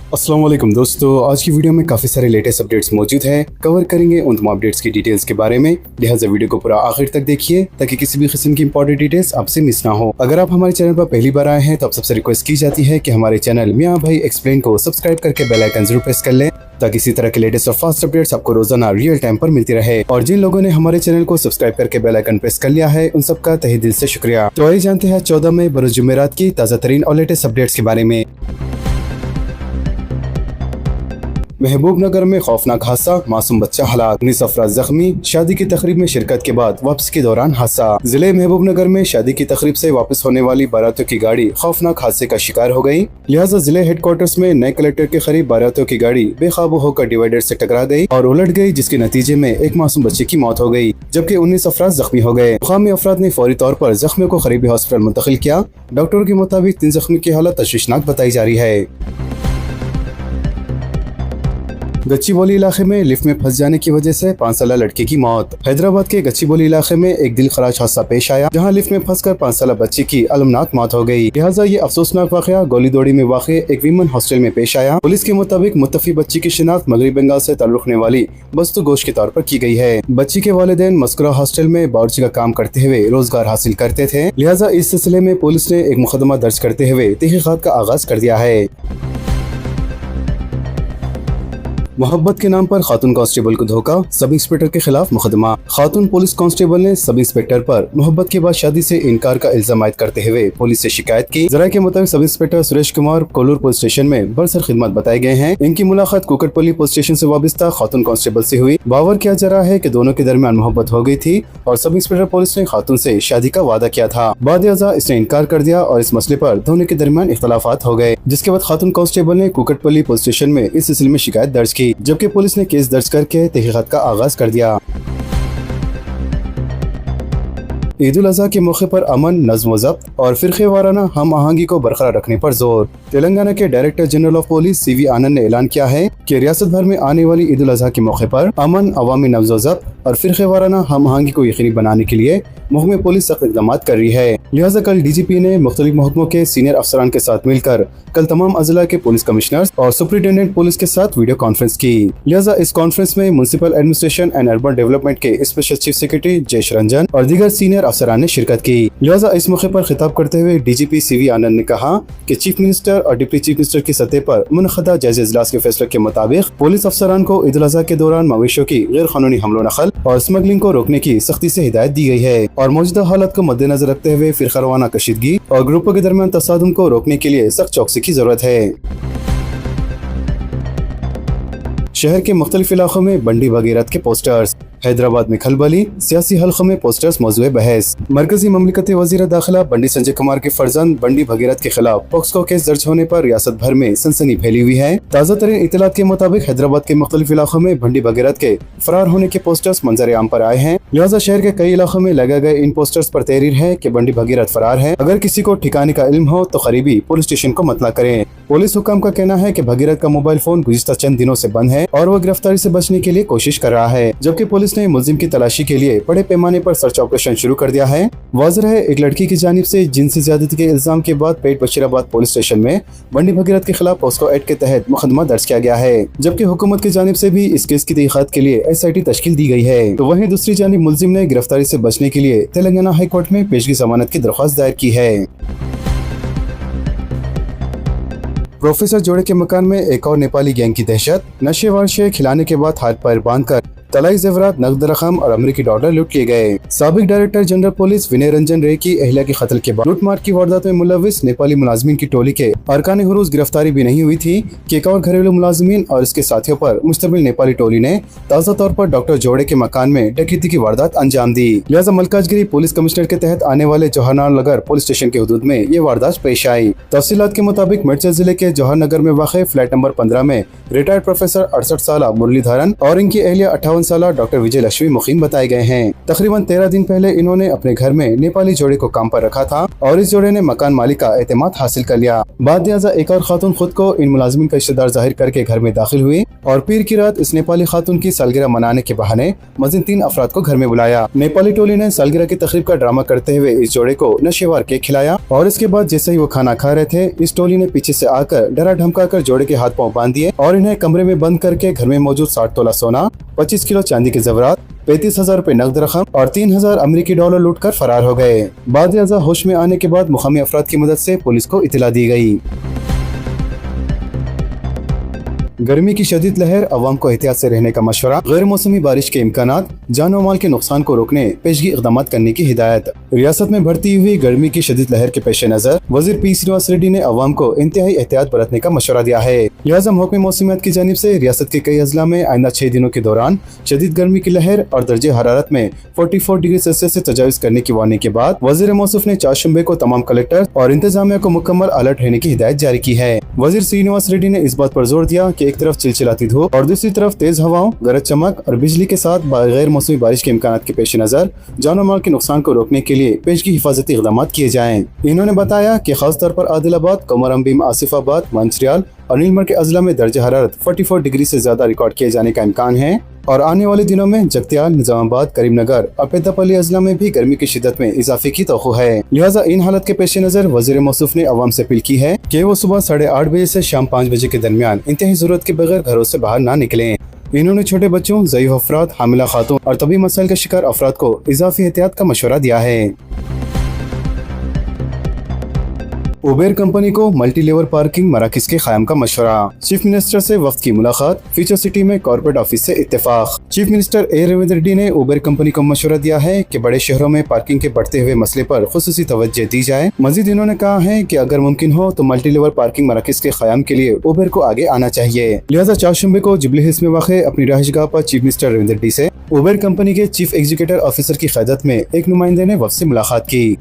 अस्सलाम वालेकुम दोस्तों, आज की वीडियो में काफ़ी सारे लेटेस्ट अपडेट्स मौजूद हैं। कवर करेंगे उन तमाम अपडेट्स की डिटेल्स के बारे में, लिहाजा वीडियो को पूरा आखिर तक देखिए ताकि किसी भी किस्म की इंपॉर्टेंट डिटेल्स आपसे मिस ना हो। अगर आप हमारे चैनल पर पहली बार आए हैं तो आप सबसे रिक्वेस्ट की जाती है कि हमारे चैनल मियां भाई एक्सप्लेन को सब्सक्राइब करके बेल आइकन जरूर प्रेस कर लें ताकि इसी तरह के लेटेस्ट और फास्ट अपडेट्स आपको रोजाना रियल टाइम पर मिलती रहे। और जिन लोगों ने हमारे चैनल को सब्सक्राइब करके बेल आइकन प्रेस कर लिया है उन सबका तहे दिल से शुक्रिया। तो आइए जानते हैं 14 मई बरोज जुमेरात की ताज़ा तरीन और लेटेस्ट अपडेट्स के बारे में। महबूबनगर में खौफनाक हादसा, मासूम बच्चा हलाक, 19 अफराद जख्मी। शादी की तकरीब में शिरकत के बाद वापसी के दौरान हादसा। जिले महबूबनगर में शादी की तकरीब से वापस होने वाली बारातियों की गाड़ी खौफनाक हादसे का शिकार हो गई। लिहाजा जिले हेडक्वार्टर्स में नए कलेक्टर के करीब बारातियों की गाड़ी बेकाबू होकर डिवाइडर से टकरा गई और उलट गई, जिसके नतीजे में एक मासूम बच्चे की मौत हो गई जबकि 19 अफराद जख्मी हो गए। मुकामी अफराद ने फौरी तौर पर जख्मियों को करीबी हॉस्पिटल मुंतकिल किया। डॉक्टरों के मुताबिक 3 जख्मी की हालत तशवीशनाक बताई जा रही है। गच्चीबौली इलाके में लिफ्ट में फंस जाने की वजह से 5 साल लड़के की मौत। हैदराबाद के गच्चीबौली इलाके में एक दिल खराश हादसा पेश आया, जहां लिफ्ट में फंसकर 5 साल बच्चे की अलमनाक मौत हो गई। लिहाजा ये अफसोसनाक वाकया गोली दौड़ी में वाक़े एक वीमन हॉस्टल में पेश आया। पुलिस के मुताबिक मुत्तफी बच्ची की शिनाख्त मगरबी बंगाल से ताल्लुक रखने वाली बस्तु गोश के तौर पर की गई है। बच्ची के वालिदैन मस्कुरा हॉस्टल में बावर्ची का काम करते हुए रोजगार हासिल करते थे। लिहाजा इस सिलसिले में पुलिस ने एक मुकदमा दर्ज करते हुए तहकीकात का आगाज कर दिया है। मोहब्बत के नाम पर खातून कांस्टेबल को धोखा, सब इंस्पेक्टर के खिलाफ मुकदमा। खातून पुलिस कांस्टेबल ने सब इंस्पेक्टर पर मोहब्बत के बाद शादी से इनकार का इल्जाम आयद करते हुए पुलिस से शिकायत की। जराये के मुताबिक sub inspector Suresh Kumar Kolur police station में बरसर खिदमत बताए गए हैं। इनकी मुलाकात कुकटपल्ली पुलिस स्टेशन से वाबस्ता खातून कांस्टेबल से हुई। बावर किया जा रहा है कि दोनों के दरमियान मोहब्बत हो गई थी और सब इंस्पेक्टर पुलिस ने खातून से शादी का वादा किया था। बाद-ए-अज़ा इसने इनकार कर दिया और इस मसले पर दोनों के दरमियान इख्तलाफात हो गए, जिसके बाद खातून कांस्टेबल ने कुकटपल्ली पुलिस स्टेशन में इस सिलसिले में शिकायत दर्ज की, जबकि पुलिस ने केस दर्ज करके तहकीकात का आगाज कर दिया। ईद उल अज़हा के मौके पर अमन, नज़्म व ज़ब्त और फिरक़े वाराना हम आहंगी को बरकरार रखने पर जोर। तेलंगाना के director general of police CV आनंद ने ऐलान किया है कि रियासत भर में आने वाली ईद उल अज़हा के मौके पर अमन, अवामी नज़्म व ज़ब्त और फिरक़े वाराना हम आहंगी को यकीनी बनाने के लिए महकमे पुलिस सख्त इक़दाम कर रही है। लिहाजा कल DGP ने मुख्तलिफ महकमों के सीनियर अफसरान के साथ मिलकर कल तमाम अज़ला के पुलिस कमिश्नर्स और सुपरिटेंडेंट पुलिस के साथ वीडियो कॉन्फ्रेंस की। लिहाजा इस कॉन्फ्रेंस में municipal administration and urban development के special chief secretary Jayesh Ranjan और दीगर सीनियर अफसरान ने शिरकत की। लिहाजा इस मौके पर खिताब करते हुए DGP CV आनंद ने कहा कि चीफ मिनिस्टर और डिप्टी चीफ मिनिस्टर की सतह पर मुनक़दा जायज़ा इजलास के फैसले के मुताबिक पुलिस अफसरान को ईद उल अज़हा के दौरान मवेशियों की गैर कानूनी हमलो नकल और स्मगलिंग को रोकने की सख्ती से हिदायत दी गई है और मौजूदा हालत को मद्देनजर रखते हुए फिरकावाना कशीदगी और ग्रुपों के दरमियान तसादुम को रोकने के लिए सख्त चौकसी की जरूरत है। शहर के मुख्तलिफ इलाकों में बंडी भगीरथ के पोस्टर्स। हैदराबाद में खलबली, सियासी हल्कों में पोस्टर्स मौजूद बहस। मरकजी ममलिकती वजीर दाखिला बंडी संजय कुमार के फर्जंद बंडी भगीरथ के खिलाफ पॉक्सो केस दर्ज होने पर रियासत भर में सनसनी फैली हुई है। ताज़ा तरीन इत्तलात के मुताबिक हैदराबाद के मुख्तलिफ इलाकों में बंडी भगीरथ के फरार होने के पोस्टर्स मंजर आम पर आए हैं। लिहाजा शहर के कई इलाकों में लगाए गए इन पोस्टर्स पर तहरीर है कि बंडी भगीरथ फरार है। अगर किसी को ठिकाने का इल्म हो तो करीबी पुलिस स्टेशन को मतला करें। पुलिस हुकाम का कहना है कि भगीरथ का मोबाइल फोन गुज़िश्ता चंद दिनों से बंद है और वह गिरफ्तारी से बचने के लिए कोशिश कर रहा है, जबकि पुलिस ने मुलजिम की तलाशी के लिए बड़े पैमाने पर सर्च ऑपरेशन शुरू कर दिया है। वाज़ेह है, एक लड़की की जानिब से जिनसी ज्यादती के इल्जाम के बाद पेट बशीराबाद पुलिस स्टेशन में बंडी भगीरथ के खिलाफ पॉक्सो एक्ट के तहत मुकदमा दर्ज किया गया है, जबकि हुकूमत की जानिब से भी इस केस की तहकीकात के लिए SIT तश्कील दी गई है। तो वहीं दूसरी जानिब मुलजिम ने गिरफ्तारी से बचने के लिए तेलंगाना हाई कोर्ट में पेशगी जमानत की दरख्वास्त दायर की है। प्रोफेसर जोड़े के मकान में एक और नेपाली गैंग की दहशत। नशेवार शे खिलाने के बाद हाथ पैर बांधकर तलाई जेवरात, नकद रकम और अमेरिकी डॉलर लूट लिए गए। साबिक डायरेक्टर जनरल पुलिस विनय रंजन रे की अहलिया के कत्ल के बाद लूटमार की वारदात में मुलविस नेपाली मुलाजमीन की टोली के अरकान हुरूज गिरफ्तारी भी नहीं हुई थी कि एक और घरेलू मुलाजमीन और इसके साथियों पर मुश्तमिल नेपाली टोली ने ताज़ा तौर पर डॉक्टर जोड़े के मकान में डकैती की वारदात अंजाम दी। लिहाजा मलकाजगिरी पुलिस कमिश्नर के तहत आने वाले जौहरलाल नगर पुलिस स्टेशन के हदूद में ये वारदात पेश आई। तफसीलात के मुताबिक मिर्चा जिले के जौहर नगर में वाक़ फ्लैट नंबर 15 में रिटायर्ड प्रोफेसर 68 साल मुरलीधरन और इनकी अहलिया 58 साल डॉक्टर विजय लक्ष्मी मुकीम बताए गए हैं। तकरीबन 13 दिन पहले इन्होंने अपने घर में नेपाली जोड़े को काम पर रखा था और इस जोड़े ने मकान मालिक का एतमाद हासिल कर लिया। बाद लिहाजा एक और खातून खुद को इन मुलाजिमिन का रिश्तेदार जाहिर करके घर में दाखिल हुई और पीर की रात इस नेपाली खातून की सालगिरह मनाने के बहाने मज़ीद 3 अफराद को घर में बुलाया। नेपाली टोली ने सालगिरह की तकरीब का ड्रामा करते हुए इस जोड़े को नशेवार केक खिलाया और इसके बाद जैसे ही वो खाना खा रहे थे, इस टोली ने पीछे से आकर डरा धमका कर जोड़े के हाथ पांव बांध दिए और इन्हें कमरे में बंद करके घर में मौजूद 60 तोला सोना, 25 किलो चांदी के ज़ेवरात, 35,000 रुपए नकद रकम और 3,000 अमेरिकी डॉलर लूटकर फरार हो गए। बाद लिहाजा होश में आने के बाद मुकामी अफराद की मदद से पुलिस को इत्तला दी गई। गर्मी की शदीद लहर, अवाम को एहतियात से रहने का मशवरा, गैर मौसमी बारिश के इम्कानात, जान और माल के नुकसान को रोकने पेशगी इक़दाम करने की हिदायत। रियासत में बढ़ती हुई गर्मी की शदीद लहर के पेश नज़र वज़ीर पी श्रीनिवास रेड्डी ने अवाम को इंतहाई एहतियात बरतने का मशवरा दिया है। लिहाजा महकमे मौसमियात की जानिब से रियासत के कई अजला में आइंदा 6 दिनों के दौरान शदीद गर्मी की लहर और दर्जे हरारत में 44 डिग्री सेल्सियस से तजाविज़ करने की वार्निंग के बाद वज़ीर मौसूफ ने चारशंबे को तमाम कलेक्टर और इंतजामिया को मुकम्मल अलर्ट रहने की हिदायत जारी की है। वज़ीर श्रीनिवास रेड्डी ने इस बात पर जोर दिया कि एक तरफ चिलचिलाती धूप और दूसरी तरफ तेज हवाओं, गरज चमक और बिजली के साथ गैर मौसमी बारिश के इम्कानात के पेश नज़र जान और माल के नुकसान को रोकने के लिए पेशगी हिफाजती इक़दाम किए जाएं। इन्होंने बताया कि खास तौर पर आदिलाबाद, कोमरम भीम, आसिफाबाद, मंचिरियाल और नीलमर के अजला में दर्जा हरारत 44 डिग्री से ज्यादा रिकॉर्ड किए जाने का इम्कान है और आने वाले दिनों में जगतियाल, निजामाबाद, करीमनगर और पेद्दापल्ली अजला में भी गर्मी की शिद्दत में इजाफे की तवक्को है। लिहाजा इन हालत के पेश नज़र वज़ीर मौसूफ ने अवाम से अपील की है कि वो सुबह 8:30 बजे से शाम 5 बजे के दरमियान इंतहाई जरूरत के बगैर घरों से बाहर ना निकलें। इन्होंने छोटे बच्चों, ज़ईफ़ अफराद, हामिला खातून और तबी मसाइल का शिकार अफराद को इजाफी एहतियात का मशवरा दिया है। उबेर कंपनी को मल्टी लेवल पार्किंग मराकज के क़याम का मशवरा। चीफ मिनिस्टर से वक्त की मुलाकात, फ्यूचर सिटी में कॉर्पोरेट ऑफिस से इत्तेफाक। चीफ मिनिस्टर ए रेवंत रेड्डी ने उबेर कंपनी को मशवरा दिया है कि बड़े शहरों में पार्किंग के बढ़ते हुए मसले पर खुसूसी तवज्जो दी जाए। मजीद इन्होंने कहा है कि अगर मुमकिन हो तो मल्टी लेवल पार्किंग मराकज के क़याम के लिए उबेर को आगे आना चाहिए। लिहाजा चारशंबे को जुबली हिल्स में वाक़ अपनी रहायशगाह पर चीफ मिनिस्टर रेवंत रेड्डी से उबेर कंपनी के चीफ एग्जीक्यूटिव ऑफिसर की क़यादत में एक नुमाइंदे ने वक्त से मुलाकात की।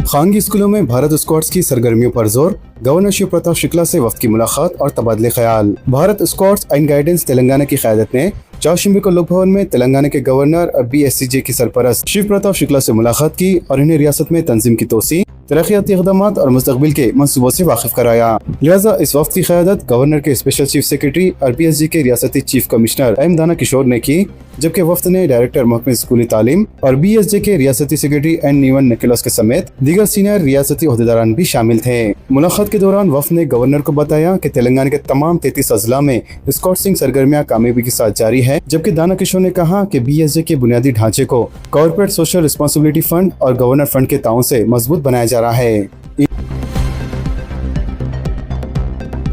खानगी स्कूलों में भारत स्क्वाड्स की सरगर्मियों पर जोर, गवर्नर शिव प्रताप शुक्ला से वक्त की मुलाकात और तबादले ख्याल। Bharat scouts and guides Telangana की क़यादत ने चारशंबे को लोक भवन में तेलंगाना के गवर्नर और BSCJ की सरपरस्त शिव प्रताप शुक्ला से मुलाकात की और इन्हें रियासत में तंजीम की तोसी, तरक्याती इक़दामात और मुस्तक़बिल के मंसूबों से वाकिफ कराया। लिहाजा इस वक्त की क़यादत गवर्नर के स्पेशल चीफ सेक्रेटरी और BSG के रियासती चीफ कमिश्नर एम दाना किशोर ने की, जबकि वफ्द ने डायरेक्टर महकमे स्कूली तालीम और BSJ के रियासती सेक्रेटरी एन नीवन निकोलस के समेत दीगर सीनियर रियासती ओहदेदारान भी शामिल थे। मुलाकात के दौरान वफ्द ने गवर्नर को बताया कि तेलंगाना के तमाम 33 अजला में स्काउटिंग सरगर्मियां कामयाबी के साथ जारी है, जबकि दाना किशोर ने कहा कि BSJ के बुनियादी ढांचे को कॉर्पोरेट सोशल रिस्पॉन्सिबिलिटी फंड और गवर्नर फंड के ताउन से मजबूत बनाया जा रहा है।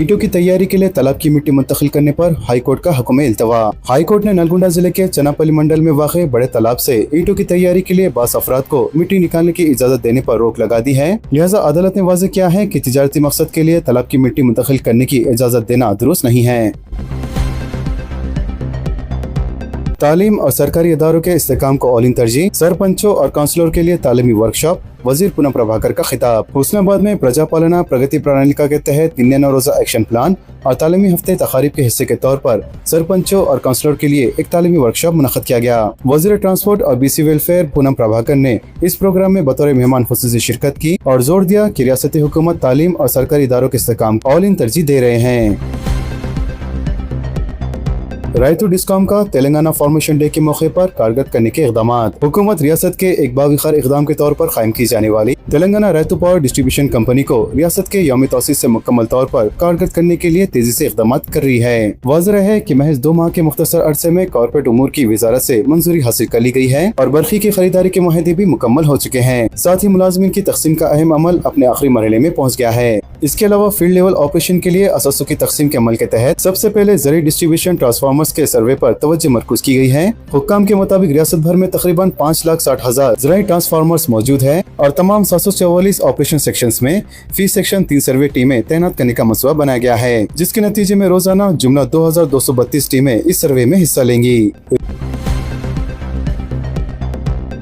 ईंटों की तैयारी के लिए तालाब की मिट्टी मुंतकिल करने पर हाई कोर्ट का हुक्म इल्तवा। हाई कोर्ट ने नलगुंडा जिले के चनापल्ली मंडल में वाक़े बड़े तालाब से ईंटों की तैयारी के लिए बास अफराद को मिट्टी निकालने की इजाजत देने पर रोक लगा दी है। लिहाजा अदालत ने वाज़ेह किया है कि तिजारती मकसद के लिए तालाब की मिट्टी मुंतकिल करने की इजाजत देना दुरुस्त नहीं है। तालीम और सरकारी इदारों के इस्तेकाम को औलिन तरजीह, सरपंचों और काउंसलर के लिए तालीमी वर्कशॉप, वजीर पूनम प्रभाकर का खिताब। हुस्नाबाद में प्रजा पालना प्रगति प्रणालिका के तहत 3 रोजा एक्शन प्लान और तालीमी हफ्ते तकारीब के हिस्से के तौर पर सरपंचों और काउंसलर के लिए एक तालीमी वर्कशॉप मुनक्कद किया गया। वजीर ट्रांसपोर्ट और BC वेलफेयर पूनम प्रभाकर ने इस प्रोग्राम में बतौर मेहमान खुसूसी शिरकत की और जोर दिया कि रियासती हुकूमत तालीम और सरकारी इदारों के इस्तेकाम को औलिन तरजीह दे रहे हैं। रायतू डिस्कॉम का तेलंगाना फॉर्मेशन डे के मौके पर कारगर करने के इक़दाम। हुकूमत रियासत के एक बाविखार इक़दाम के तौर पर कायम की जाने वाली Telangana Rythu power distribution company को रियासत के यौम तौसीस से मुकम्मल तौर पर कारगर करने के लिए तेजी से इक़दाम कर रही है। वाज़ेह है कि महज 2 माह के मुख्तसर अरसे में कॉर्पोरेट उमूर की वजारत से मंजूरी हासिल कर ली गई है और बर्फी की खरीदारी के मुआहदे भी मुकम्मल हो चुके हैं। साथ ही मुलाजमीन की तकसीम का अहम अमल अपने आखिरी मरहले में पहुँच गया है। इसके अलावा फील्ड लेवल ऑपरेशन के लिए अससों की तकसीम के अमल के तहत सबसे पहले ज़रूरी डिस्ट्रीब्यूशन ट्रांसफार्मर्स के सर्वे पर तवज्जो मरकूज की गई है। हुक्काम के मुताबिक रियासत भर में तकरीबन 5,60,000 ज़राई ट्रांसफार्मर्स मौजूद है और तमाम 744 ऑपरेशन सेक्शंस में फी सेक्शन 3 सर्वे टीमें तैनात करने का मंसूबा बनाया गया है, जिसके नतीजे में रोजाना जुमला 2,232 टीमें इस सर्वे में हिस्सा लेंगी।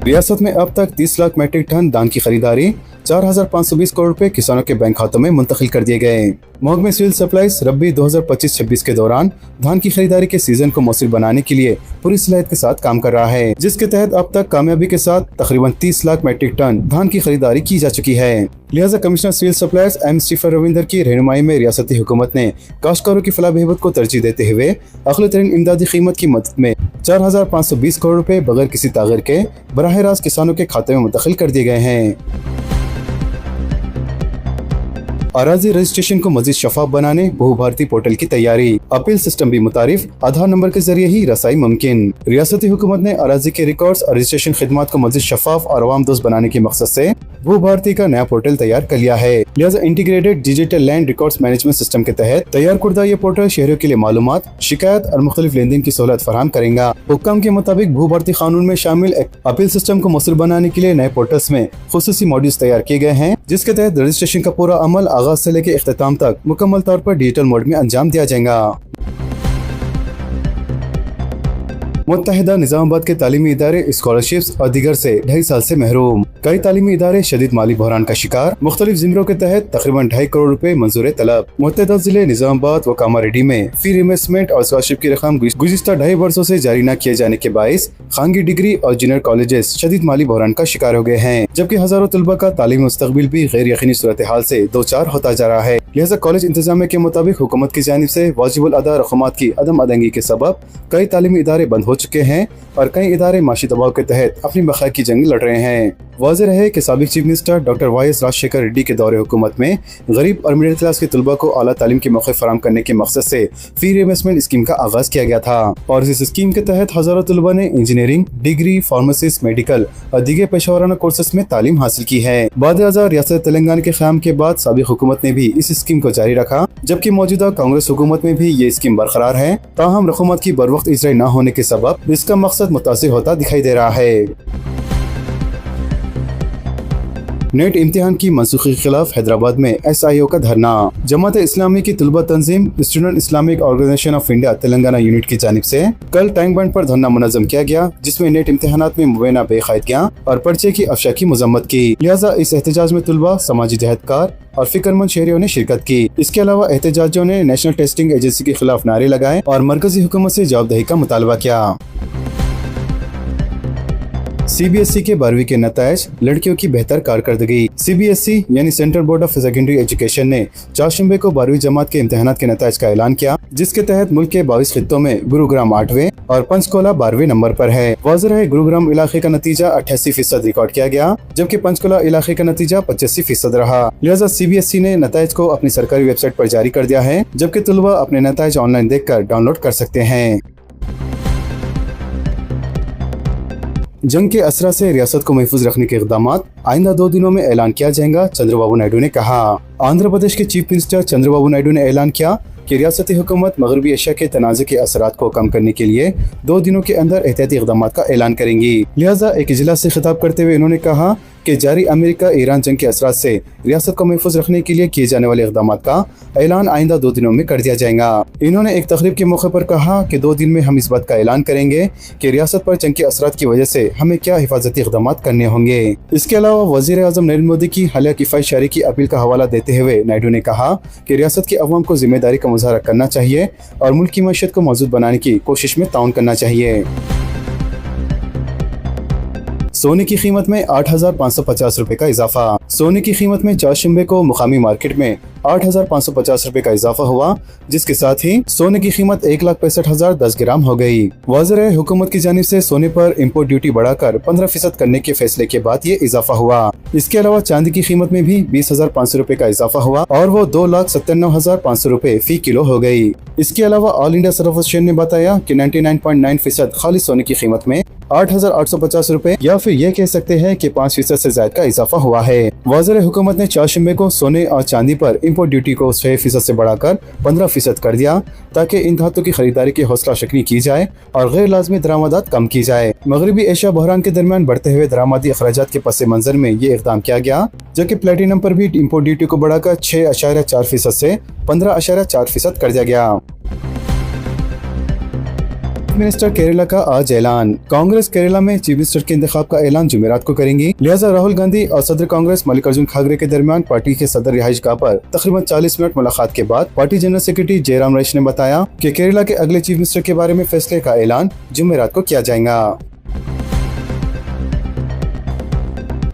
रियासत में अब तक 30 लाख मेट्रिक टन धान की खरीदारी, 4,520 करोड़ रुपए किसानों के बैंक खातों में मुंतकिल कर दिए गए। महकमे सिविल सप्लाईज रबी 2025-26 के दौरान धान की खरीदारी के सीजन को मौसूल बनाने के लिए पूरी सलाहियत के साथ काम कर रहा है, जिसके तहत अब तक कामयाबी के साथ तकरीबन 30 लाख मीट्रिक टन धान की खरीदारी की जा चुकी है। लिहाजा commissioner civil supplies M Stephen Ravinder की रहनुमाई में रियासती हुकूमत ने काश्तकारों की फलाह बहबूद को तरजीह देते हुए अक़ली तरीन इमदादी कीमत की मदद में 4,520 करोड़ रुपए बगैर किसी ताग़ीर के बराह रास्त किसानों के खाते में मुंतकिल कर दिए गए हैं। अराजी रजिस्ट्रेशन को मजीद शफाफ बनाने बहु भारतीय पोर्टल की तैयारी, अपील सिस्टम भी मुतारिफ, आधार नंबर के जरिए ही रसाई मुमकिन। रियासती हुकूमत ने अराजी के रिकॉर्ड्स और रजिस्ट्रेशन खिदमात को मजीद शफाफ और अवाम दोस्त बनाने के मकसद से भू भारती का नया पोर्टल तैयार कर लिया है। लिहाजा integrated digital land records management system के तहत तैयार कुर्दा ये पोर्टल शहरियों के लिए मालूमात, शिकायत और मुख्तलिफ लेन देन की सहूलत फराहम करेगा। हुक्काम के मुताबिक भू भारती कानून में शामिल अपील सिस्टम को मौसूल बनाने के लिए नए पोर्टल्स में खुसूसी मॉड्यूल्स तैयार किए गए हैं, जिसके तहत रजिस्ट्रेशन का पूरा अमल आगाज से लेकर इख्तिताम तक मुकम्मल तौर पर डिजिटल मोड में अंजाम दिया जाएगा। मुत्तहिदा निजामाबाद के तालीमी इदारे स्कॉलरशिप्स और दीगर से 2.5 साल से महरूम। कई तालीमी इदारे शदीद माली बहरान का शिकार। मुख्तलिफ जिम्रों के तहत तकरीबन 2.5 करोड़ रुपए मंजूर तलब। मुत्तहिदा जिले निजामाबाद व कामारेड्डी में फी इन्वेस्टमेंट और स्कॉलरशिप की रकम गुज़िश्ता 2.5 वर्षों से जारी न किए जाने के बाइस खानगी डिग्री और जूनियर कॉलेजेस शदीद माली बहरान का शिकार हो गए हैं, जबकि हजारों तलबा का तालीमी मुस्तकबिल भी गैर यकीनी सूरत हाल से दो चार होता जा रहा है। लिहाजा कॉलेज इंतजामिया के मुताबिक हुकूमत की जानिब से वाजिबुल अदा रकमात की अदम अदंगी के सबब कई तालीमी इदारे बंद हो चुके हैं और कई इदारे माशी दबाव के तहत अपनी बक़ा की जंग लड़ रहे हैं। वाज़ेह है कि साबिक chief minister doctor Y S. Rajasekhar Reddy के दौरे हुकूमत में गरीब और मिडिल क्लास के तलबा को आला तालीम के मौके फराहम करने के मकसद से फी इन्वेस्टमेंट स्कीम का आगाज किया गया था और इस स्कीम के तहत हजारों तलबा ने इंजीनियरिंग, डिग्री, फार्मासिस्ट, मेडिकल और दीगर पेशेवराना कोर्सेस में तालीम हासिल की है। बाद रियासत तेलंगाना के क़याम के बाद साबिक हुकूमत ने भी इस स्कीम को जारी रखा, जबकि मौजूदा कांग्रेस हुकूमत में भी ये स्कीम बरकरार है। ताहम रकूमत की बर वक्त इजराई न होने के सबब इसका मकसद मुतासिर होता दिखाई दे रहा है। नेट इम्तिहान की मनसूखी के खिलाफ हैदराबाद में SIO का धरना। जमात इस्लामी की तलबा तंजीम student Islamic organisation of India Telangana unit की जानिब से कल टैंक बंड पर धरना मुनज़्ज़म किया गया, जिसमें नेट इम्तिहानात में मुबैना बेकायदगियां और पर्चे की अफशा की मजम्मत की। लिहाजा इस एहतजाज में तलबा, समाजी जहदकार और फिक्रमंद शहरियों ने शिरकत की। इसके अलावा एहतजाजियों ने नेशनल टेस्टिंग एजेंसी के खिलाफ नारे लगाए और मरकजी हुकूमत से जवाबदेही का मुतालबा किया। CBSE के 12वीं के नताइज, लड़कियों की बेहतर कारकर्दगी। CBSE यानी central board of secondary education ने चारशंबे को 12वीं जमात के इम्तिहानात के नताइज का ऐलान किया, जिसके तहत मुल्क के 22 खित्तों में गुरुग्राम 8वें और पंचकुला 12वें नंबर पर है। वाज़ेह है गुरुग्राम इलाके का नतीजा 88% रिकॉर्ड किया गया, जबकि पंचकुला इलाके का नतीजा 85% रहा। लिहाजा CBSE ने नताइज को अपनी सरकारी वेबसाइट पर जारी कर दिया है, जबकि तलबा अपने नताइज ऑनलाइन देखकर डाउनलोड कर सकते हैं। जंग के असरा से रियासत को महफूज रखने के इक़दामात आइंदा 2 दिनों में ऐलान किया जाएगा, चंद्रबाबू नायडू ने कहा। आंध्र प्रदेश के चीफ मिनिस्टर चंद्रबाबू नायडू ने ऐलान किया कि रियासती हुकूमत मगरबी एशिया के तनाज़े के असरात को कम करने के लिए 2 दिनों के अंदर एहतियाती इक़दामात का ऐलान करेंगी। लिहाजा एक इजलास से खिताब करते हुए उन्होंने कहा कि जारी अमेरिका ईरान जंग के असरात से रियासत को महफूज रखने के लिए किए जाने वाले इक़दामात का ऐलान आइंदा 2 दिनों में कर दिया जाएगा। इन्होंने एक तकरीब के मौके पर कहा कि 2 दिन में हम इस बात का ऐलान करेंगे कि रियासत पर जंग के असरात की वजह से हमें क्या हिफाजती इक़दामात करने होंगे। इसके अलावा वज़ीर आज़म नरेंद्र मोदी की हालिया किफ़ायत शारी की अपील का हवाला देते हुए नायडू ने कहा कि रियासत के अवाम को जिम्मेदारी का मुज़ाहरा करना चाहिए और मुल्क की मईशत को मजबूत बनाने की कोशिश में ताउन करना चाहिए। सोने की कीमत में 8,550 रुपए का इजाफा। सोने की कीमत में चारशंबे को मुकामी मार्केट में 8,550 रुपए का इजाफा हुआ, जिसके साथ ही सोने की कीमत 1,65,010 ग्राम हो गई। वाज़ेह है हुकूमत की जानिब से सोने पर इम्पोर्ट ड्यूटी बढ़ाकर 15% करने के फैसले के बाद ये इजाफा हुआ। इसके अलावा चांदी की कीमत में भी 20,500 रुपए का इजाफा हुआ और वो 2,97,500 रुपए फी किलो हो गई। इसके अलावा ऑल इंडिया सरफ एक्सचेंज ने बताया कि 99.9% खाली सोने की कीमत में 8,850 रुपए या फिर ये कह सकते हैं कि 5% से ज्यादा का इजाफा हुआ है। वाज़ेह हुकूमत ने चारशंबे को सोने और चांदी पर इम्पोर्ट ड्यूटी को 6% से बढ़ाकर 15% कर दिया, ताकि इन धातु की खरीदारी की हौसला शक्नी की जाए और गैर लाजमी दरामदात कम की जाए। मगरबी एशिया बहरान के दरमियान बढ़ते हुए दरामदी अखराजात के पस मंजर में ये इक़दाम किया गया, जबकि प्लेटिनम पर भी इम्पोर्ट ड्यूटी को बढ़ाकर 6.4% से 15.4% कर दिया गया। मिनिस्टर केरला का आज ऐलान। कांग्रेस केरला में चीफ मिनिस्टर के इंतखाब का ऐलान जुमेरात को करेंगी। लिहाजा राहुल गांधी और सदर कांग्रेस मल्लिकार्जुन खड़गे के दरमियान पार्टी के सदर रिहाइशगाह पर तकरीबन 40 मिनट मुलाकात के बाद party general secretary Jairam Ramesh ने बताया कि केरला के अगले चीफ मिनिस्टर के बारे में फैसले का ऐलान जुमेरात को किया जाएगा।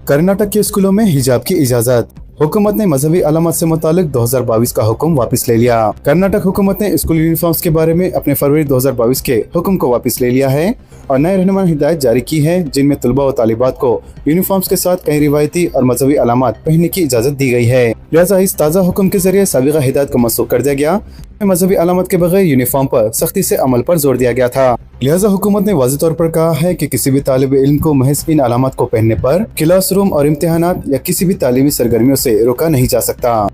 कर्नाटक के स्कूलों में हिजाब की इजाजत। हुकूमत ने मजहबी अलामत से मुतालिक 2022 का हुक्म वापस ले लिया। कर्नाटक हुकूमत ने स्कूल यूनिफॉर्म्स के बारे में अपने फरवरी 2022 के हुक्म को वापस ले लिया है और नए रहनुमा हिदायत जारी की है, जिनमें तलबा और तालिबात को यूनिफॉर्म्स के साथ कई रिवायती और मजहबी अलामत पहनने की इजाजत दी गई है। लिहाजा इस ताज़ा हुक्म के जरिए साबिक़ा हिदायत को मनसूख कर दिया गया। मजहबी अलामत के बगैर यूनिफॉर्म पर सख्ती से अमल पर जोर दिया गया था। लिहाजा हुकूमत ने वाज़ेह तौर पर कहा है कि किसी भी तालिब इल्म को महज इन अलामत को पहनने पर क्लासरूम और इम्तिहानात या किसी भी तालीमी सरगर्मियों से रोका नहीं जा सकता।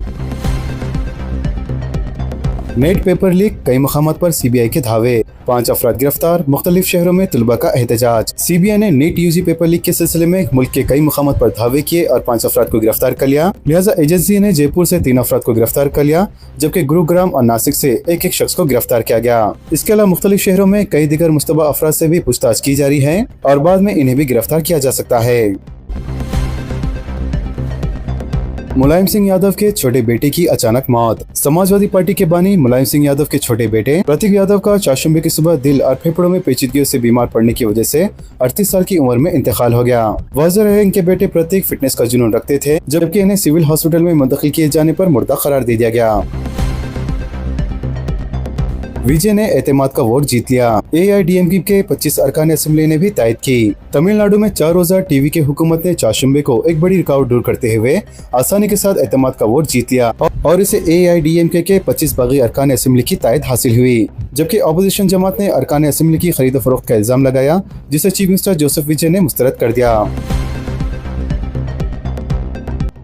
नेट पेपर लीक, कई मकामात पर सीबीआई के धावे, 5 अफराद गिरफ्तार, मुख्तलिफ शहरों में तलबा का एहतजाज। सीबीआई ने नीट यूजी पेपर लीक के सिलसिले में मुल्क के कई मकामात पर धावे किए और 5 अफराद को गिरफ्तार कर लिया। लिहाजा एजेंसी ने जयपुर से 3 अफराद को गिरफ्तार कर लिया, जबकि गुरुग्राम और नासिक से एक शख्स को गिरफ्तार किया गया। इसके अलावा मुख्तलिफ शहरों में कई दीगर मुश्तबा अफराद से भी पूछताछ की जा रही है और बाद में इन्हें भी गिरफ्तार किया जा सकता है। मुलायम सिंह यादव के छोटे बेटे की अचानक मौत। समाजवादी पार्टी के बानी मुलायम सिंह यादव के छोटे बेटे प्रतीक यादव का चारशंबे की सुबह दिल और फेफड़ों में पेचीदगियों से बीमार पड़ने की वजह से 38 साल की उम्र में इंतकाल हो गया। वाज़ेह है इनके बेटे प्रतीक फिटनेस का जुनून रखते थे, जबकि इन्हें सिविल हॉस्पिटल में मुंतकिल किए जाने पर मुर्दा करार दे दिया गया। विजय ने एतमाद का वोट जीत लिया। AIADMK के 25 अरकान असेंबली ने भी तायद की। तमिलनाडु में 4 रोजा टीवी के हुकूमत ने चारशंबे को एक बड़ी रुकावट दूर करते हुए आसानी के साथ एतमाद का वोट जीत लिया और इसे AIADMK के 25 बागी अरकान असेंबली की तायद हासिल हुई। जबकि अपोजिशन जमात ने अरकान असेंबली की खरीद फरोख्त का इल्जाम लगाया, जिसे चीफ मिनिस्टर जोसेफ विजय ने मुस्तरद कर दिया।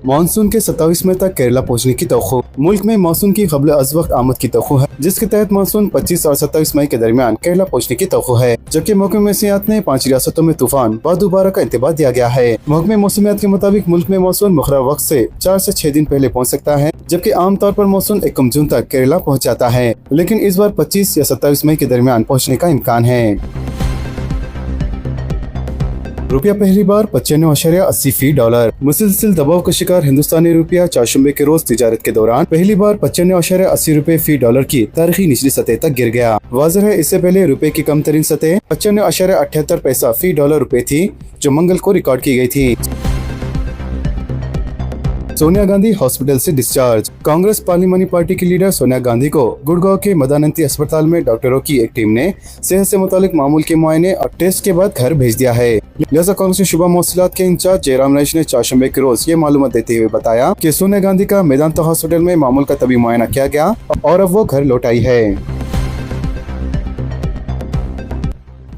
मानसून के 27वें तक केरला पहुंचने की तवक्को। मुल्क में मानसून की क़ब्ल अज़ वक्त आमद की तवक्को है, जिसके तहत मानसून 25 और 27 मई के दरमियान केरला पहुंचने की तवक्को है। जबकि महकमे मौसमियात ने 5 रियासतों में तूफान बादुबारा का इंतबाह दिया गया है। महकमे मौसमियात के मुताबिक मुल्क में मानसून मुक़र्रर वक्त से 4 से 6 दिन पहले पहुँच सकता है, जबकि आमतौर पर मानसून 1 जून तक केरला पहुँच जाता है, लेकिन इस बार 25 या 27 मई के दरमियान पहुँचने का इम्कान है। रुपया पहली बार 95.80 फी डॉलर। मुसलसल दबाव का शिकार हिंदुस्तानी रुपया चारशंबे के रोज तिजारत के दौरान पहली बार 95.80 रुपए फी डॉलर की तारीखी निचली सतह तक गिर गया। वाज़ेह है इससे पहले रुपए की कम तरीन सतह 95.78 पैसा फी डॉलर रुपए थी, जो मंगल को रिकॉर्ड की गई थी। सोनिया गांधी हॉस्पिटल से डिस्चार्ज। कांग्रेस पार्लिमानी पार्टी की लीडर सोनिया गांधी को गुड़गांव के मदानंती अस्पताल में डॉक्टरों की एक टीम ने सेहत से मुतालिक मामूल के मुआयने और टेस्ट के बाद घर भेज दिया है। लिहाजा कांग्रेस के शुबा मौसलात के इंचार्ज जयराम रमेश ने चारशंबे के रोज ये मालूमात देते हुए बताया कि सोनिया गांधी का मेदांता हॉस्पिटल में मामूल का तबी मुआयना किया गया और अब वो घर लौट आई है।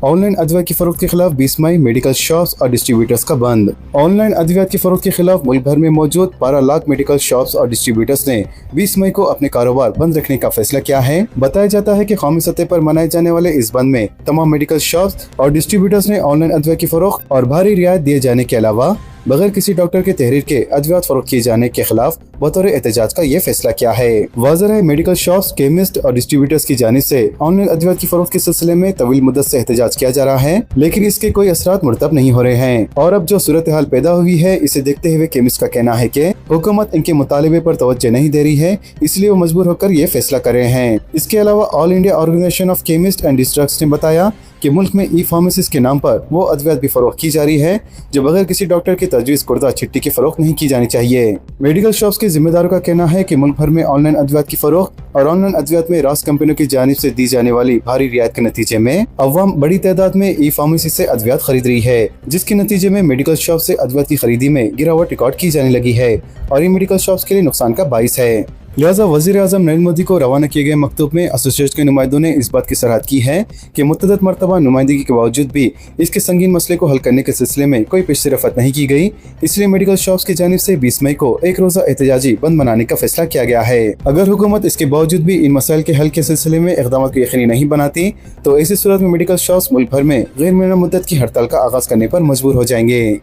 ऑनलाइन अदविया की फरोख्त के खिलाफ 20 मई मेडिकल शॉप्स और डिस्ट्रीब्यूटर्स का बंद। ऑनलाइन अद्वियात की फरोख्त के खिलाफ मुल्क भर में मौजूद 12 लाख मेडिकल शॉप्स और डिस्ट्रीब्यूटर्स ने 20 मई को अपने कारोबार बंद रखने का फैसला किया है। बताया जाता है कि कौमी सतह पर मनाए जाने वाले इस बंद में तमाम मेडिकल शॉप्स और डिस्ट्रीब्यूटर्स ने ऑनलाइन अदविया की फरोख्त और भारी रियायत दिए जाने के अलावा बगैर किसी डॉक्टर के तहरीर के अद्वियात फरोख्त किए जाने के खिलाफ बतौर एहतजाज का ये फैसला किया है। वाज़ेह है मेडिकल शॉप्स, केमिस्ट और डिस्ट्रीब्यूटर्स की जानिब से ऑनलाइन अद्वियात की फरोख्त के सिलसिले में तवील मुद्दत से एहतजाज किया जा रहा है, लेकिन इसके कोई असरात मुरतब नहीं हो रहे हैं। और अब जो सूरत हाल पैदा हुई है, इसे देखते हुए केमिस्ट का कहना है कि हुकूमत इनके मुतालिबे पर तवज्जो नहीं दे रही है, इसलिए वो मजबूर होकर ये फैसला कर रहे हैं। इसके अलावा all India organisation of chemist and districts ने बताया कि मुल्क में ई फार्मेसिस्ट के नाम पर वो अद्वियात भी फरोख्त की जा रही है, जो बगैर किसी डॉक्टर की तजवीज़ कुर्दा चिट्ठी की फरोख्त नहीं की जानी चाहिए। मेडिकल शॉप्स के जिम्मेदारों का कहना है कि मुल्क भर में ऑनलाइन अद्वियात की फरोख्त और ऑनलाइन अद्वियात में रास कंपनियों की जानिब से दी जाने वाली भारी रियायत के नतीजे में अवाम बड़ी तादाद में ई फार्मेसी से अद्वियात खरीद रही है, जिसके नतीजे में मेडिकल शॉप से अद्वियात की खरीदी में गिरावट रिकॉर्ड की जाने लगी है और ये मेडिकल शॉप्स के लिए नुकसान का बाइस है। लिहाजा वज़ीर आज़म नरेंद्र मोदी को रवाना किए गए मकतूब में एसोसिएशन के नुमाइंदों ने इस बात की सराहत की है कि मुतअद्दिद मरतबा नुमाइंदगी के बावजूद भी इसके संगीन मसले को हल करने के सिलसिले में कोई पेशरफत नहीं की गई, इसलिए मेडिकल शॉप्स की जानिब से 20 मई को एक रोजा एहतजाजी बंद मनाने का फैसला किया गया है। अगर हुकूमत इसके बावजूद भी इन मसाइल के हल के सिलसिले में इक़दाम को यकीनी नहीं बनाती तो ऐसी सूरत में मेडिकल शॉप्स मुल्क भर में गैर मुअय्यन मुद्दत की हड़ताल का आगाज करने पर मजबूर हो जाएंगे।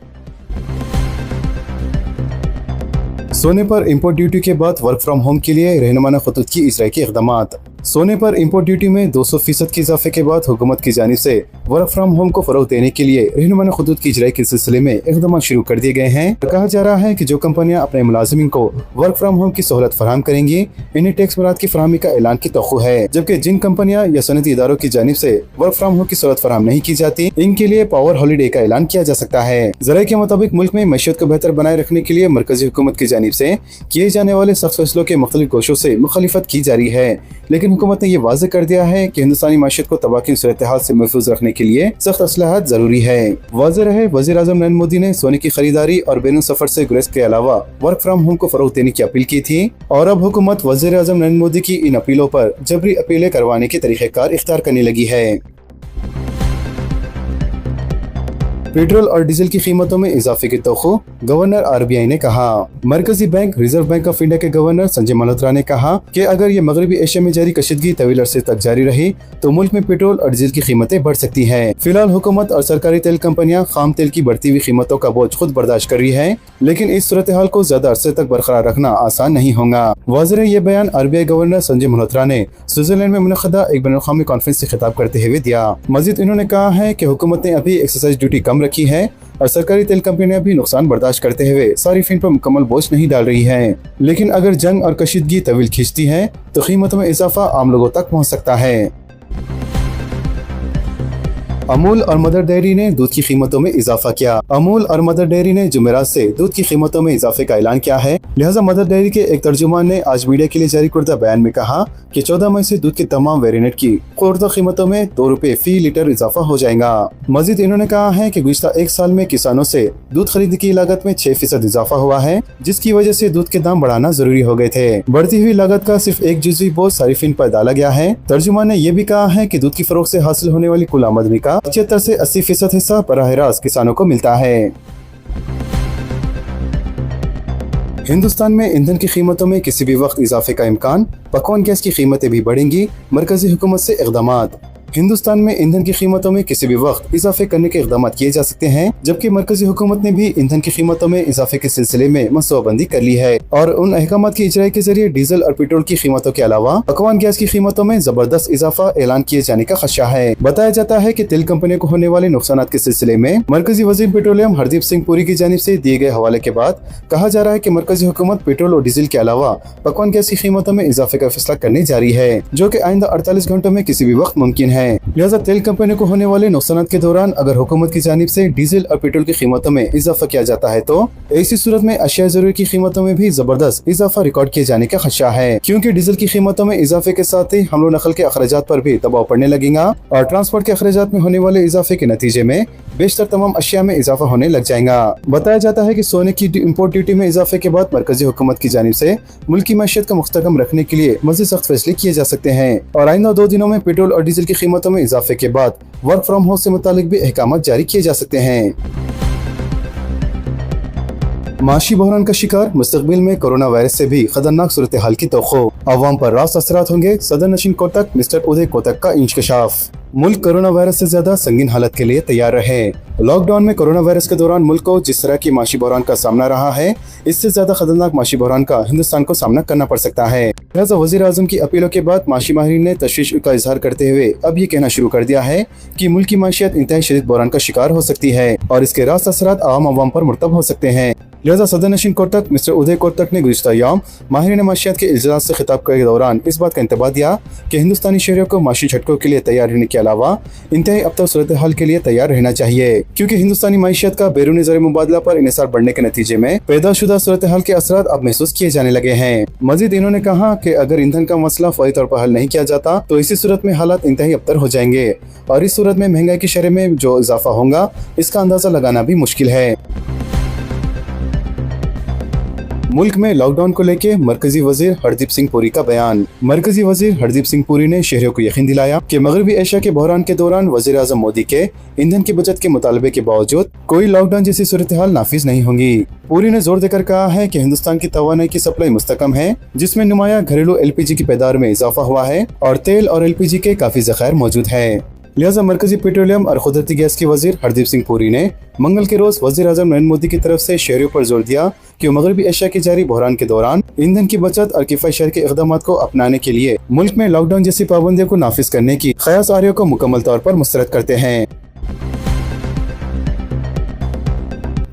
सोने पर इम्पोर्ट ड्यूटी के बाद वर्क फ्रॉम होम के लिए रहनुमाना खतूत की इजराई के इक़दामात। सोने पर इम्पोर्ट ड्यूटी में 200% के इजाफे के बाद हुकूमत की जानिब से वर्क फ्रॉम होम को फरोग देने के लिए रहनुमाई खुदूद की इजराई के सिलसिले में इक़दाम शुरू कर दिए गए हैं। कहा जा रहा है कि जो कंपनियां अपने मुलाजिमीन को वर्क फ्रॉम होम की सहूलत फराहम करेंगी, इन्हें टैक्स बरात की फराहमी का ऐलान की तवक्को है, जबकि जिन कंपनियां या सनती इदारों की जानिब से वर्क फ्रॉम होम की सहूलत फराहम नहीं की जाती, इनके लिए पावर हॉलीडे का ऐलान किया जा सकता है। ज़राए के मुताबिक मुल्क में मईशत को बेहतर बनाए रखने के लिए मरकजी हुकूमत की जानिब से किए जाने वाले सख्त फैसलों के मुख्तलिफ गोशों से मुखालिफत की जा रही है, लेकिन हुकूमत ने यह वाज़ेह कर दिया है कि हिंदुस्तानी माशत को तबाह की सूरत-ए-हाल से महफूज रखने के लिए सख्त असलाहत जरूरी है। वाज़ेह रहे, वज़ीर आज़म नरेंद्र मोदी ने सोने की खरीदारी और बैरून सफर से गुरेज के अलावा वर्क फ्रॉम होम को फरोग देने की अपील की थी, और अब हुकूमत वज़ीर आज़म नरेंद्र मोदी की इन अपीलों पर जबरी अपीलें करवाने के तरीक़ेकार इख्तियार करने लगी है। पेट्रोल और डीजल की कीमतों में इजाफे की तवक्को, गवर्नर RBI ने कहा। मरकजी bank reserve bank of India के गवर्नर संजय मल्होत्रा ने कहा कि अगर ये मगरबी एशिया में जारी कशीदगी तवील अरसे तक जारी रही तो मुल्क में पेट्रोल और डीजल की कीमतें बढ़ सकती हैं। फिलहाल हुकूमत और सरकारी तेल कंपनियां खाम तेल की बढ़ती हुई कीमतों का बोझ खुद बर्दाश्त कर रही है, लेकिन इस सूरत हाल को ज्यादा अरसे तक बरकरार रखना आसान नहीं होगा। वाज़ेह ये बयान RBI गवर्नर संजय मल्होत्रा ने स्विट्जरलैंड में मुनक़दा एक बैनुल-अक़वामी कॉन्फ्रेंस से खिताब करते हुए दिया। मजीद इन्होंने कहा है कि हुकूमत ने अभी एक्साइज ड्यूटी कम रखी है और सरकारी तेल कंपनियां भी नुकसान बर्दाश्त करते हुए सारिफिन पर मुकम्मल बोझ नहीं डाल रही हैं, लेकिन अगर जंग और कशीदगी तवील खींचती है तो कीमतों में इजाफा आम लोगों तक पहुंच सकता है। अमूल और मदर डेयरी ने दूध की कीमतों में इजाफा किया। अमूल और मदर डेयरी ने जुमेरात से दूध की कीमतों में इजाफे का ऐलान किया है, लिहाजा मदर डेयरी के एक तर्जुमान ने आज मीडिया के लिए जारी करदा बयान में कहा कि 14 मई से दूध के तमाम वेरिएंट की खुर्दा कीमतों में 2 रुपए फी लीटर इजाफा हो जाएगा। मजीद इन्होंने कहा है कि गुज़िश्ता एक साल में किसानों से दूध खरीदने की लागत में 6% इजाफा हुआ है, जिसकी वजह से दूध के दाम बढ़ाना जरूरी हो गए थे। बढ़ती हुई लागत का सिर्फ एक जुज़वी बोझ सारिफिन पर डाला गया है। तर्जुमान ने यह भी कहा है कि दूध की फरोख्त से हासिल होने वाली कुल आमदनी का 75 से 80% हिस्सा बराह रास्त किसानों को मिलता है। हिंदुस्तान में ईंधन की कीमतों में किसी भी वक्त इजाफे का इम्कान, पकवान गैस की कीमतें भी बढ़ेंगी, मरकजी हुकूमत से इक़दामात। हिंदुस्तान में ईंधन की कीमतों में किसी भी वक्त इजाफे करने के इक़दाम किए जा सकते हैं, जबकि मरकजी हुकूमत ने भी ईंधन की कीमतों में इजाफे के सिलसिले में मनसूबाबंदी कर ली है और उन अहकाम की इजराई के जरिए डीजल और पेट्रोल की कीमतों के अलावा पकवान गैस की कीमतों में जबरदस्त इजाफा ऐलान किए जाने का खदशा है। बताया जाता है कि तेल कंपनियों को होने वाले नुकसान के सिलसिले में मरकजी वज़ीर पेट्रोलियम हरदीप सिंह पुरी की जानिब से दिए गए हवाले के बाद कहा जा रहा है कि मरकजी हुकूमत पेट्रोल और डीजल के अलावा पकवान गैस की कीमतों में इजाफे का फैसला करने जा रही है, जो कि आइंदा 48 घंटों में किसी भी वक्त मुमकिन है। लिहाजा तेल कंपनियों को होने वाले नुकसान के दौरान अगर हुकूमत की जानिब से डीजल और पेट्रोल की कीमतों में इजाफा किया जाता है तो ऐसी सूरत में अशिया जरूरी की कीमतों में भी जबरदस्त इजाफा रिकॉर्ड किए जाने का खदशा है, क्योंकि डीजल की कीमतों में इजाफे के साथ ही हमलो नकल के अखराजात पर भी दबाव पड़ने लगेगा और ट्रांसपोर्ट के अखराजात में होने वाले इजाफे के नतीजे में बेशतर तमाम अशिया में इजाफा होने लग जाएगा। बताया जाता है कि सोने की इम्पोर्ट ड्यूटी में इजाफे के बाद मरकजी हुकूमत की जानिब से मुल्क की मैशियत का मुस्तहकम रखने के लिए मज़ीद सख्त फैसले किए जा सकते हैं और आइंदा 2 दिनों में पेट्रोल और डीजल की कीमतों में इजाफे के बाद वर्क फ्रॉम होम से मुतालिक भी अहकाम जारी किए जा सकते हैं। माशी बहरान का शिकार, मुस्तकबिल में कोरोना वायरस से भी खतरनाक सूरत हाल की तवक्को, अवाम पर रास्त असरात होंगे, सदर नशीन कोतक मिस्टर उदय कोतक का इंकशाफ। मुल्क कोरोना वायरस से ज्यादा संगीन हालत के लिए तैयार रहे। लॉकडाउन में कोरोना वायरस के दौरान मुल्क को जिस तरह की माशी बहरान का सामना रहा है, इससे ज्यादा खतरनाक माशी बहरान का हिंदुस्तान को सामना करना पड़ सकता है। लिहाजा वज़ीर आज़म की अपीलों के बाद माशी माहिरीन ने तशवीश का इजहार करते हुए अब ये कहना शुरू कर दिया है कि मुल्क की माशियत इंतहाई शदीद बहरान का शिकार हो सकती है और इसके रास्त असरात आवाम पर मुर्तब हो सकते हैं। लिहाजा सदर नशीन कोतक मिस्टर उदय कोतक ने गुज़िश्ता यौम माहिरीन माशियत के इजलास से खिताब के दौरान इस बात का इंतबाह दिया कि हिंदुस्तानी शहरियों को माशी झटकों के लिए तैयार रहने के अलावा इंतहाई अबतर सूरत हाल के लिए तैयार रहना चाहिए, क्योंकि हिंदुस्तानी माशियत का बैरूनी ज़र मुबादला पर इन्हिसार बढ़ने के नतीजे में पैदाशुदा सूरत हाल के असरात अब महसूस किए जाने लगे हैं। मजीद इन्होंने कहा कि अगर ईंधन का मसला फौरी तौर पर हल नहीं किया जाता तो इसी सूरत में हालात इंतहाई अबतर हो जाएंगे और इस सूरत में महंगाई की शरह में जो इजाफा होगा इसका अंदाजा लगाना भी मुश्किल है। मुल्क में लॉकडाउन को लेकर मरकजी वजीर हरदीप सिंह पुरी का बयान। मरकजी वजीर हरदीप सिंह पुरी ने शहरियों को यकीन दिलाया कि मगरबी एशिया के बहरान के दौरान वजीर आज़म मोदी के ईंधन की बचत के मुतालबे के बावजूद कोई लॉकडाउन जैसी सूरत हाल नाफिज नहीं होंगी। पुरी ने जोर देकर कहा है कि हिंदुस्तान की तवानाई की सप्लाई मुस्तकम है, जिसमें नुमाया घरेलू LPG की पैदावार में इजाफा हुआ है और तेल और LPG के काफी ज़खायर मौजूद है। लिहाजा मरकजी पेट्रोलियम और कुदरती गैस के वजीर हरदीप सिंह पुरी ने मंगल के रोज वजीर आजम नरेंद्र मोदी की तरफ से शहरियों पर जोर दिया कि मगरबी एशिया की जारी बहरान के दौरान ईंधन की बचत और किफायत शहर के इक़दाम को अपनाने के लिए मुल्क में लॉकडाउन जैसी पाबंदियों को नाफिज करने की क़यास आरियों को मुकम्मल तौर पर मुस्तरद करते हैं।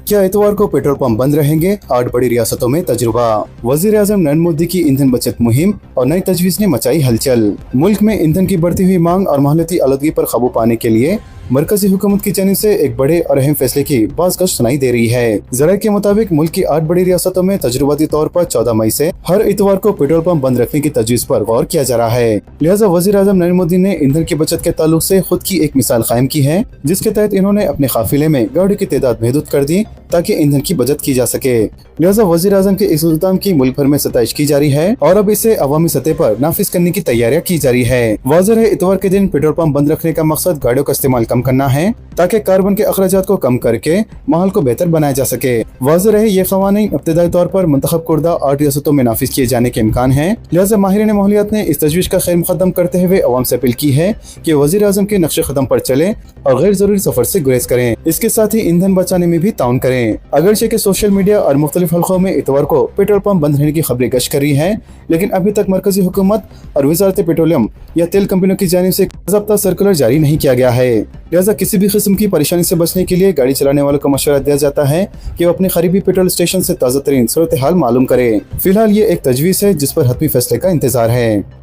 क्या इतवार को पेट्रोल पंप बंद रहेंगे? 8 बड़ी रियासतों में तजुर्बा। वजीर आजम नरेंद्र मोदी की ईंधन बचत मुहिम और नई तजवीज़ ने मचाई हलचल। मुल्क में ईंधन की बढ़ती हुई मांग और माहौलियाती आलूदगी पर काबू पाने के लिए मरकजी हुकूमत की जानिब से एक बड़े और अहम फैसले की बाज़गश्त सुनाई दे रही है। ज़राए के मुताबिक मुल्क की 8 बड़ी रियासतों में तजुर्बाती तौर पर 14 मई से हर इतवार को पेट्रोल पंप बंद रखने की तजवीज़ पर गौर किया जा रहा है। लिहाजा वज़ीर आज़म नरेंद्र मोदी ने ईंधन की बचत के ताल्लुक से खुद की एक मिसाल कायम की है, जिसके तहत इन्होंने अपने काफिले में गाड़ियों की तादाद महदूद कर दी ताकि ईंधन की बचत की जा सके। लिहाजा वज़ीर आज़म के इस इक़दाम की मुल्क भर में सताइश की जा रही है और अब इसे अवामी सतह पर नाफिज करने की तैयारियां की जा रही है। वाज़ेह है, इतवार के दिन पेट्रोल पंप बंद रखने का मकसद गाड़ियों का इस्तेमाल कम करना है ताकि कार्बन के अखराजात को कम करके माहौल को बेहतर बनाया जा सके। वाज़ेह है, ये क़वानीन इब्तिदाई तौर पर मुंतखब कुर्दा 8 रियासतों में नाफिज किए जाने के इम्कान है। लिहाजा माहिरीन माहौलियात ने इस तजवीज़ का खैर मुक़द्दम करते हुए अवाम से अपील की है कि वज़ीर आज़म के नक्शे कदम पर चले और गैर जरूरी सफर से गुरेज करें। इसके साथ ही ईंधन बचाने में भी ताउन करें। अगरचे के सोशल मीडिया और मुख्तलिफ हल्कों में इतवार को पेट्रोल पंप बंद रहने की खबरें गश्त कर रही है, लेकिन अभी तक मरकजी हुकूमत और वज़ारत पेट्रोलियम या तेल कंपनियों की जानिब से ज़ाब्ता सर्कुलर जारी नहीं किया गया है। लिहाजा किसी भी किस्म की परेशानी से बचने के लिए गाड़ी चलाने वालों को मशवरा दिया जाता है कि वो अपने करीबी पेट्रोल स्टेशन से ताज़ा तरीन सूरत हाल मालूम करें। फिलहाल ये एक तजवीज़ है जिस पर हतमी फैसले का इंतजार है।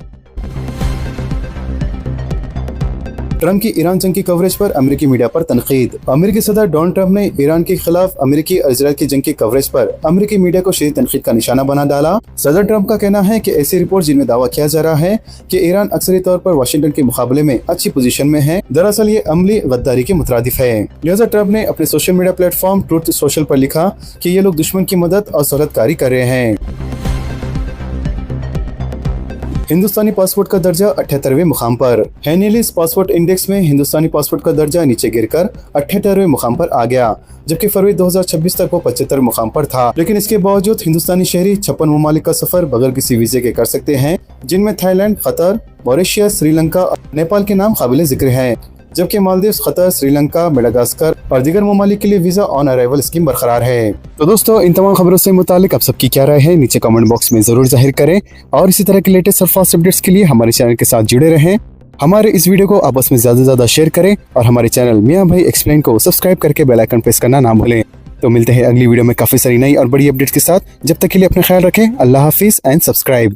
ट्रंप की ईरान जंग की कवरेज पर अमेरिकी मीडिया पर तनकीद। अमेरिकी सदर डोनाल्ड ट्रंप ने ईरान के खिलाफ अमेरिकी और इजराइल की जंग की कवरेज पर अमेरिकी मीडिया को शदीद तनकीद का निशाना बना डाला। सदर ट्रंप का कहना है कि ऐसी रिपोर्ट जिनमें दावा किया जा रहा है कि ईरान अक्सरी तौर पर वाशिंगटन के मुकाबले में अच्छी पोजीशन में है, दरअसल ये अमली गद्दारी के मुतरादिफ है। लिहाजा ट्रंप ने अपने social media platform truth social पर लिखा कि ये लोग दुश्मन की मदद और सहूलतकारी कर रहे हैं। हिंदुस्तानी पासपोर्ट का दर्जा 78वें मुकाम पर। हेनेलिस पासपोर्ट इंडेक्स में हिंदुस्तानी पासपोर्ट का दर्जा नीचे गिरकर 78वें मुकाम पर आ गया, जबकि फरवरी 2026 तक वो 75 मुकाम पर था। लेकिन इसके बावजूद हिंदुस्तानी शहरी 56 ममालिक का सफर बगैर किसी वीजे के कर सकते हैं, जिनमें थाईलैंड, कतर, मॉरिशस, श्रीलंका और नेपाल के नाम काबिल जिक्र हैं, जबकि मालदीव, कतर, श्रीलंका, मेडागास्कर और दीगर ममालिक के लिए वीजा ऑन अराइवल स्कीम बरकरार है। तो दोस्तों, इन तमाम खबरों से मुतालिक आप सबकी क्या राय है नीचे कमेंट बॉक्स में जरूर जाहिर करें और इसी तरह के लेटेस्ट और फास्ट अपडेट्स के लिए हमारे चैनल के साथ जुड़े रहें। हमारे इस वीडियो को आपस में ज्यादा शेयर करें और हमारे चैनल मियां भाई एक्सप्लेन को सब्सक्राइब करके बेल आइकन प्रेस करना ना भूलें। तो मिलते हैं अगली वीडियो में काफी सारी नई और बड़ी अपडेट्स के साथ। जब तक के लिए अपना ख्याल रखें। अल्लाह हाफिज एंड सब्सक्राइब।